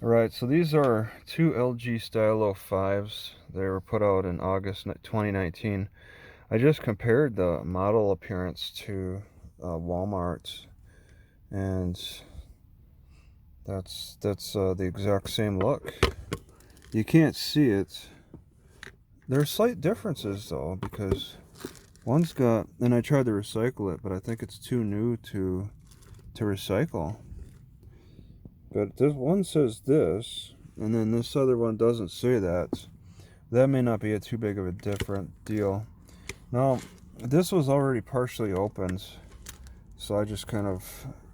Alright, so these are two LG Stylo 5s. They were put out in August 2019. I just compared the model appearance to Walmart, and that's the exact same look. You can't see it. There are slight differences though, because one's got, and I tried to recycle it, but I think it's too new to recycle. But this one says this, and then this other one doesn't say that. That may not be a too big of a different deal. Now, this was already partially opened, so I just kind of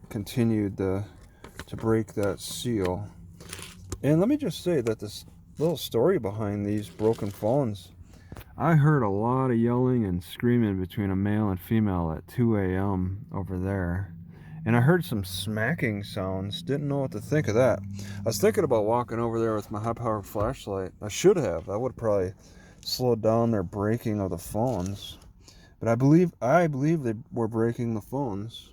continued to break that seal. And let me just say that this little story behind these broken phones, I heard a lot of yelling and screaming between a male and female at 2 a.m. over there. And I heard some smacking sounds. Didn't know what to think of that. I was thinking about walking over there with my high-powered flashlight. I should have. I would probably slowed down their breaking of the phones. But I believe they were breaking the phones.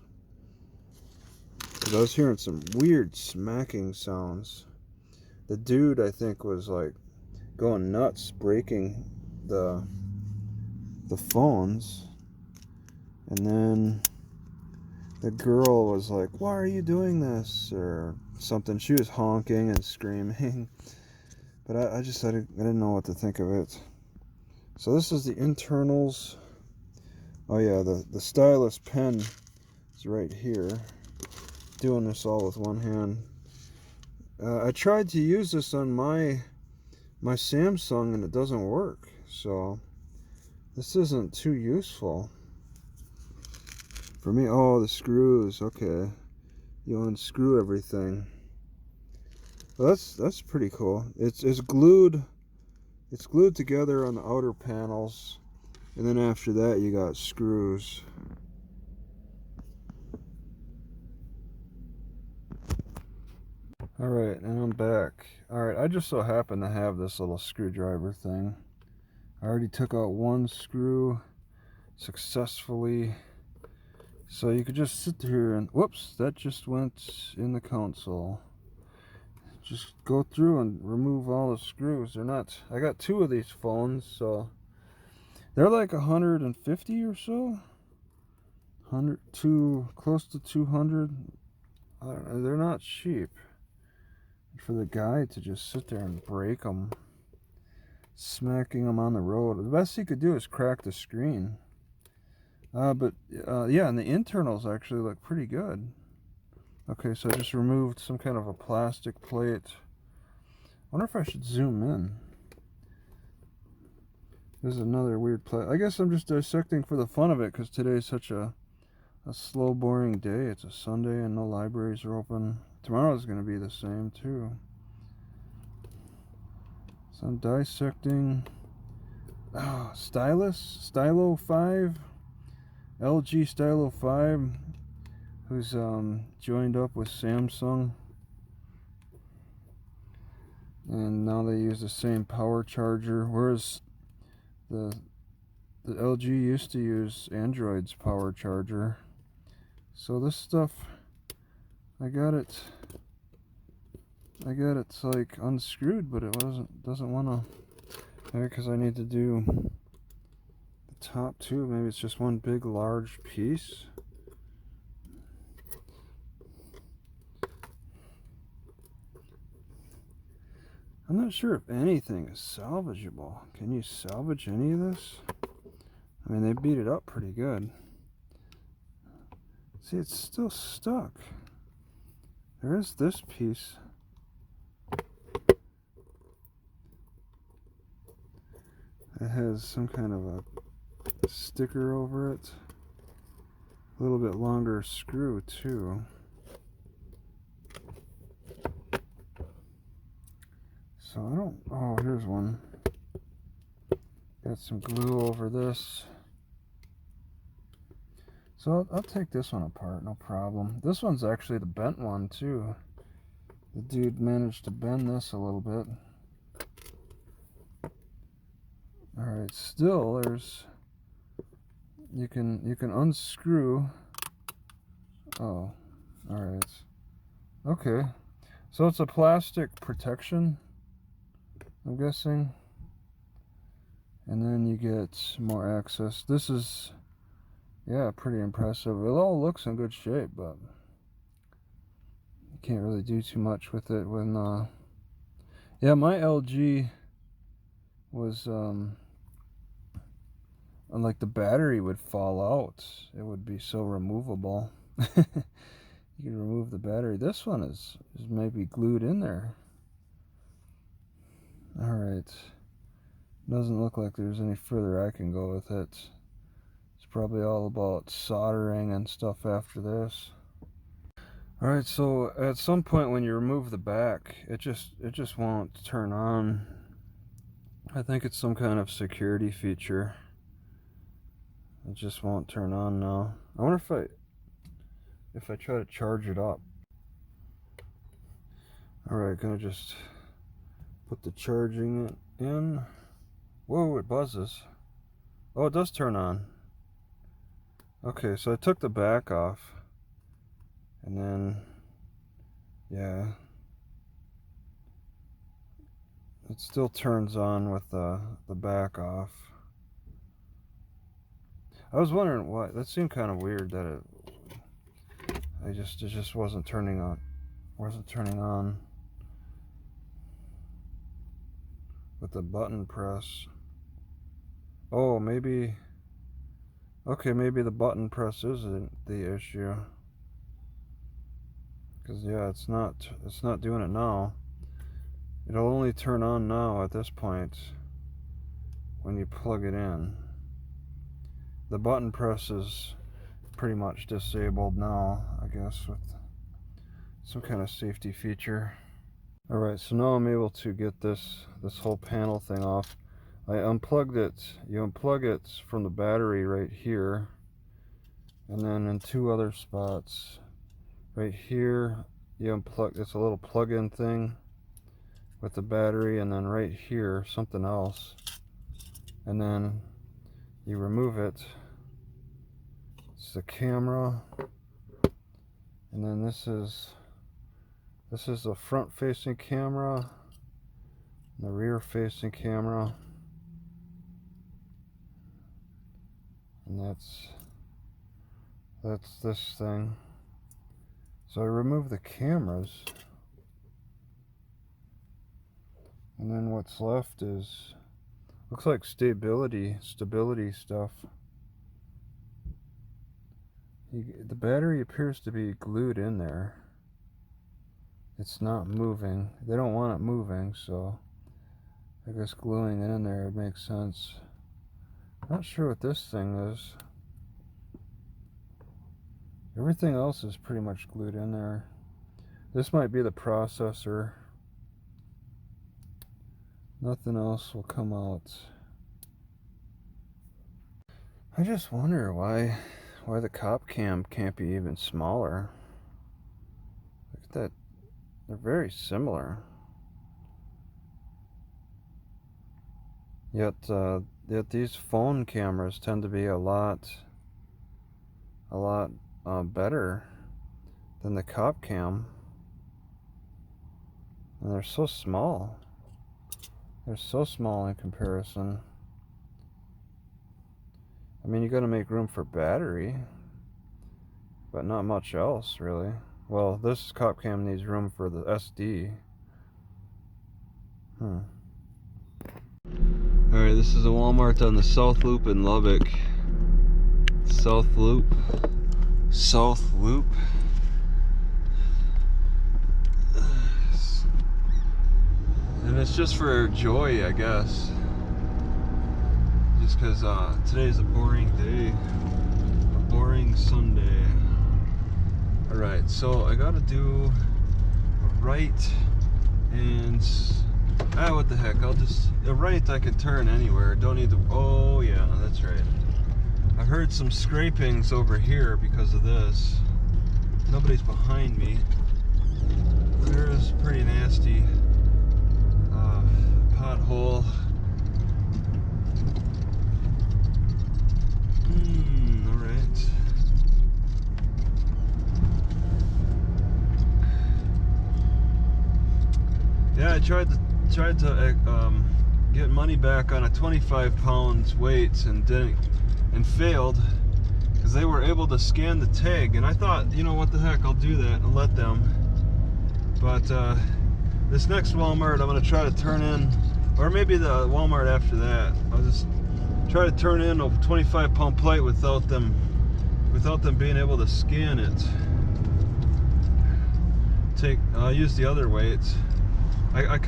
Because I was hearing some weird smacking sounds. The dude, I think, was like going nuts breaking the phones. And then the girl was like, "Why are you doing this?" or something. She was honking and screaming. But I didn't know what to think of it. So this is the internals. Oh yeah, the stylus pen is right here. Doing this all with one hand. I tried to use this on my Samsung and it doesn't work. So this isn't too useful for me. Oh, the screws. Okay, you unscrew everything. Well, that's pretty cool. It's glued. It's glued together on the outer panels, and then after that you got screws. Alright, and I'm back. Alright, I just so happen to have this little screwdriver thing. I already took out one screw successfully. So you could just sit here and, whoops, that just went in the console. Just go through and remove all the screws. They're not, I got two of these phones, so they're like 150 or so. 100 to close to 200. I don't know, they're not cheap. For the guy to just sit there and break them, smacking them on the road. The best he could do is crack the screen. But yeah, and the internals actually look pretty good. Okay, so I just removed some kind of a plastic plate. I wonder if I should zoom in. This is another weird plate. I guess I'm just dissecting for the fun of it, because today's such a slow, boring day. It's a Sunday and no libraries are open. Tomorrow's going to be the same too. So I'm dissecting Stylo 5, LG Stylo 5, who's joined up with Samsung, and now they use the same power charger, whereas the LG used to use Android's power charger. So this stuff, I got it like unscrewed, but it doesn't want to, maybe because I need to do the top two. Maybe it's just one big large piece. I'm not sure if anything is salvageable. Can you salvage any of this? I mean, they beat it up pretty good. See, it's still stuck. There is this piece. It has some kind of a sticker over it. A little bit longer screw too. So I don't, oh, here's one. Got some glue over this. So I'll take this one apart, no problem. This one's actually the bent one too. The dude managed to bend this a little bit. Alright, still there's, you can unscrew. Oh, alright. Okay. So it's a plastic protection, I'm guessing. And then you get more access. This is, yeah, pretty impressive. It all looks in good shape, but you can't really do too much with it when, yeah, my LG was, like the battery would fall out. It would be so removable. You can remove the battery. This one is maybe glued in there. Alright. Doesn't look like there's any further I can go with it. It's probably all about soldering and stuff after this. Alright, so at some point when you remove the back, it just won't turn on. I think it's some kind of security feature. It just won't turn on now. I wonder if I try to charge it up. Alright, gonna just put the charging in. Whoa, it buzzes. Oh, it does turn on. Okay, so I took the back off. And then, yeah. It still turns on with the back off. I was wondering why. That seemed kind of weird that it just wasn't turning on. With the button press. Oh, maybe. Okay, maybe the button press isn't the issue. Because yeah, it's not doing it now. It'll only turn on now at this point when you plug it in. The button press is pretty much disabled now, I guess, with some kind of safety feature. Alright, so now I'm able to get this whole panel thing off. I unplugged it. You unplug it from the battery right here, and then in two other spots. Right here, you unplug, it's a little plug-in thing with the battery, and then right here, something else. And then you remove it. It's the camera. And then this is the front-facing camera, the rear-facing camera. And that's this thing. So I remove the cameras, and then what's left is, looks like stability stuff. The battery appears to be glued in there. It's not moving. They don't want it moving, so I guess gluing it in there makes sense. Not sure what this thing is. Everything else is pretty much glued in there. This might be the processor. Nothing else will come out. I just wonder why the cop cam can't be even smaller. Look at that. They're very similar. Yet these phone cameras tend to be a lot better than the cop cam. And they're so small. They're so small in comparison. I mean, you gotta make room for battery, but not much else, really. Well, this cop cam needs room for the SD. Alright, this is a Walmart on the South Loop in Lubbock. South Loop. And it's just for joy, I guess. Just because today's a boring day. A boring Sunday. Alright, so I gotta do a right and... what the heck, a right I can turn anywhere. Don't need to... Oh yeah, that's right. I heard some scrapings over here because of this. Nobody's behind me. There's a pretty nasty pothole. Alright. Yeah, I tried to get money back on a 25 pounds weights and failed, because they were able to scan the tag, and I thought, you know what the heck, I'll do that and let them. But this next Walmart, I'm gonna try to turn in, or maybe the Walmart after that, I'll just try to turn in a 25 pound plate without them being able to scan it. I'll use the other weights. I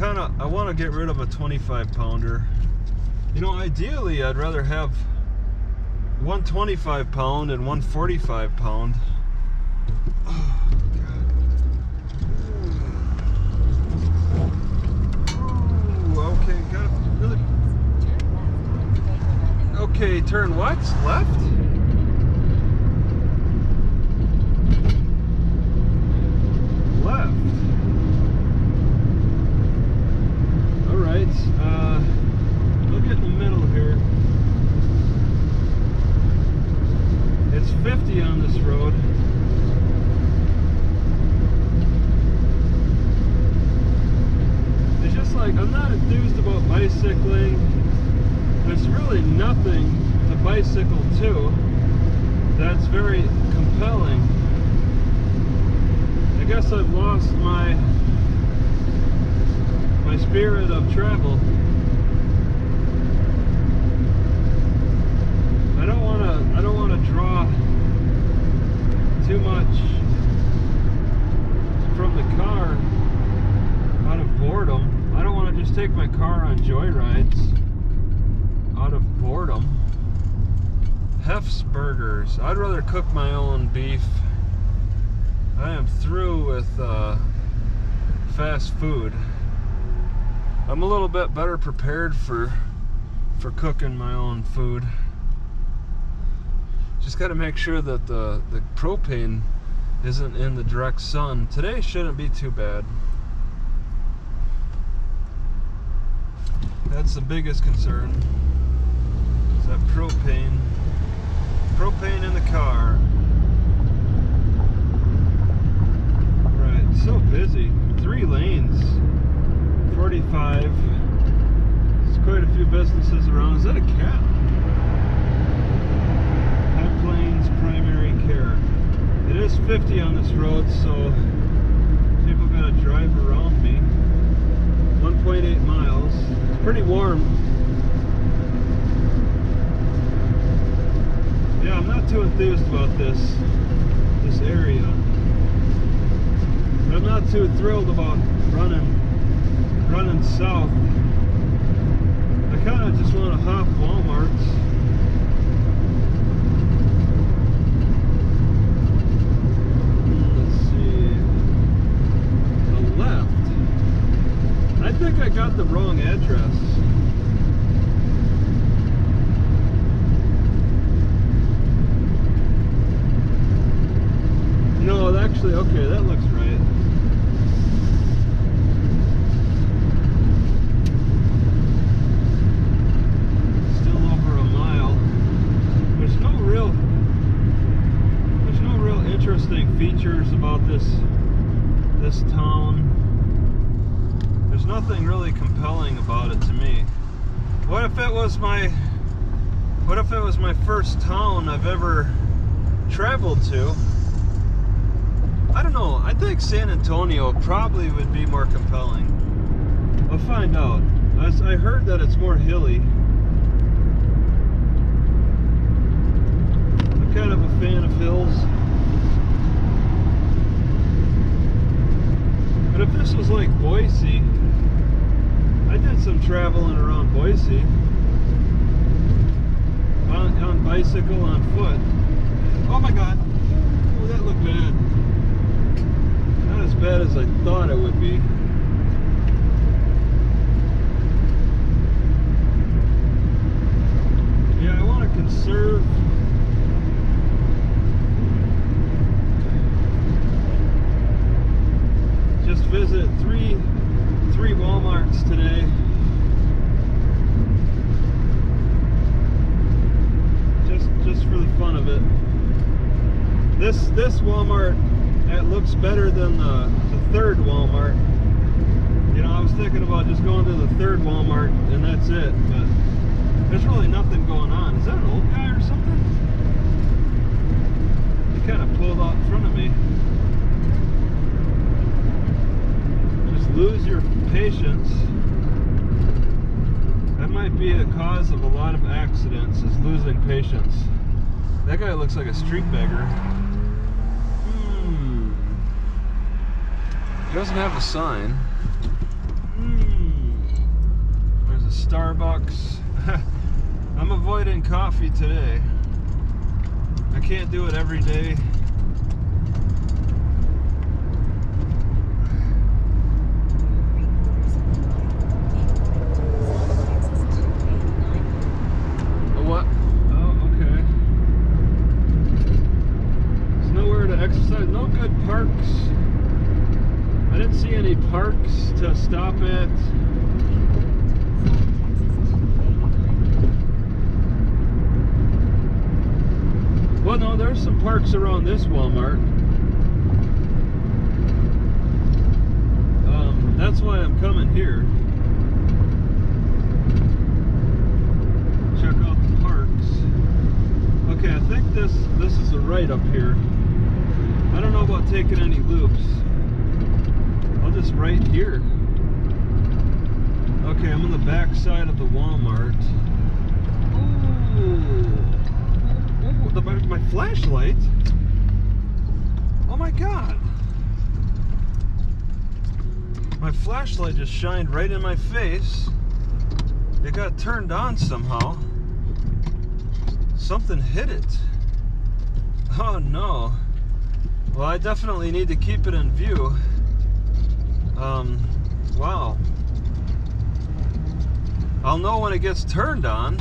want to get rid of a 25 pounder. You know, ideally I'd rather have one 25 pound and one 45 pound. Oh, God. Ooh, okay, gotta really. Okay, turn what? Left? Left. Alright, look at the middle here. It's 50 on this road. It's just like, I'm not enthused about bicycling. There's really nothing to bicycle to that's very compelling. I guess I've lost my spirit of travel. I don't want to draw too much from the car out of boredom. I don't want to just take my car on joyrides out of boredom. Hef's Burgers. I'd rather cook my own beef. I am through with fast food. I'm a little bit better prepared for cooking my own food. Just got to make sure that the propane isn't in the direct sun. Today shouldn't be too bad. That's the biggest concern. Is that propane in the car. Right, so busy. 3 lanes. 45. There's quite a few businesses around. Is that a cat? High Plains Primary Care. It is 50 on this road, so people gotta drive around me. 1.8 miles. It's pretty warm. Yeah, I'm not too enthused about this area. But I'm not too thrilled about running south. I kind of just want to hop Walmarts. Let's see. The left. I think I got the wrong address. No, actually, okay, that looks right. Features about this town. There's nothing really compelling about it to me. What if it was my first town I've ever traveled to? I don't know. I think San Antonio probably would be more compelling. I'll find out. I heard that it's more hilly. I'm kind of a fan of hills. But if this was like Boise, I did some traveling around Boise on bicycle, on foot. Oh my God! Oh, that looked bad. Not as bad as I thought it would be. Yeah, I want to conserve. Just visit three Walmarts today. Just for the fun of it. This Walmart, it looks better than the third Walmart. You know, I was thinking about just going to the third Walmart and that's it, but there's really nothing going on. Is that an old guy or something? He kind of pulled out in front of me. Just lose your patience. That might be the cause of a lot of accidents, is losing patience. That guy looks like a street beggar. He doesn't have a sign. There's a Starbucks. I'm avoiding coffee today. I can't do it every day. What? Oh, okay. There's nowhere to exercise. No good parks. I didn't see any parks to stop at. Well, no, there's some parks around this Walmart. That's why I'm coming here. Check out the parks. Okay, I think this is a right up here. I don't know about taking any loops. I'll just right here. Okay, I'm on the back side of the Walmart. Ooh, my flashlight. Oh my God. My flashlight just shined right in my face. It got turned on somehow. Something hit it. Oh no. Well, I definitely need to keep it in view. Wow. I'll know when it gets turned on.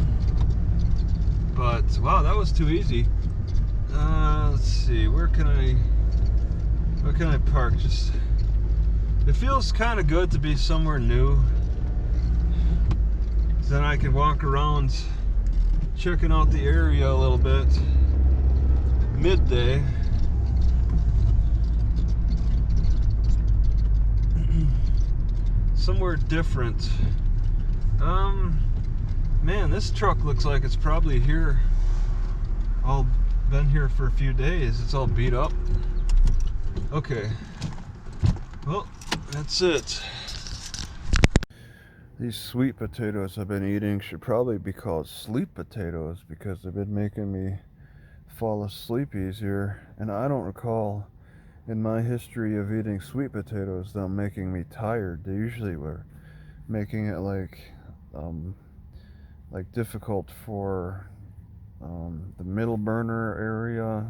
But wow, that was too easy. Let's see, where can I park? Just, it feels kind of good to be somewhere new. Then I can walk around checking out the area a little bit. Midday. Somewhere different. Man, this truck looks like it's probably here. All been here for a few days. It's all beat up. Okay. Well, that's it. These sweet potatoes I've been eating should probably be called sleep potatoes because they've been making me fall asleep easier. And I don't recall in my history of eating sweet potatoes them making me tired. They usually were making it like difficult for the middle burner area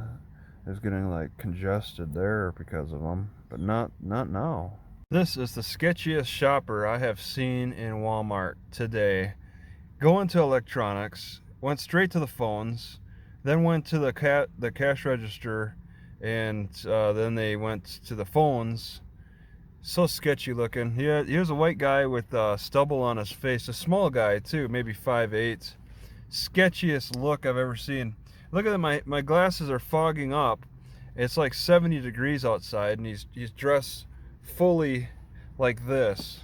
is getting like congested there because of them, but not now. This is the sketchiest shopper I have seen in Walmart today. Go into electronics, went straight to the phones, then went to the cash register, and then they went to the phones. So sketchy looking. He was a white guy with stubble on his face, a small guy too, maybe 5'8". Sketchiest look I've ever seen. Look at my glasses are fogging up. It's like 70 degrees outside, and he's dressed fully like this.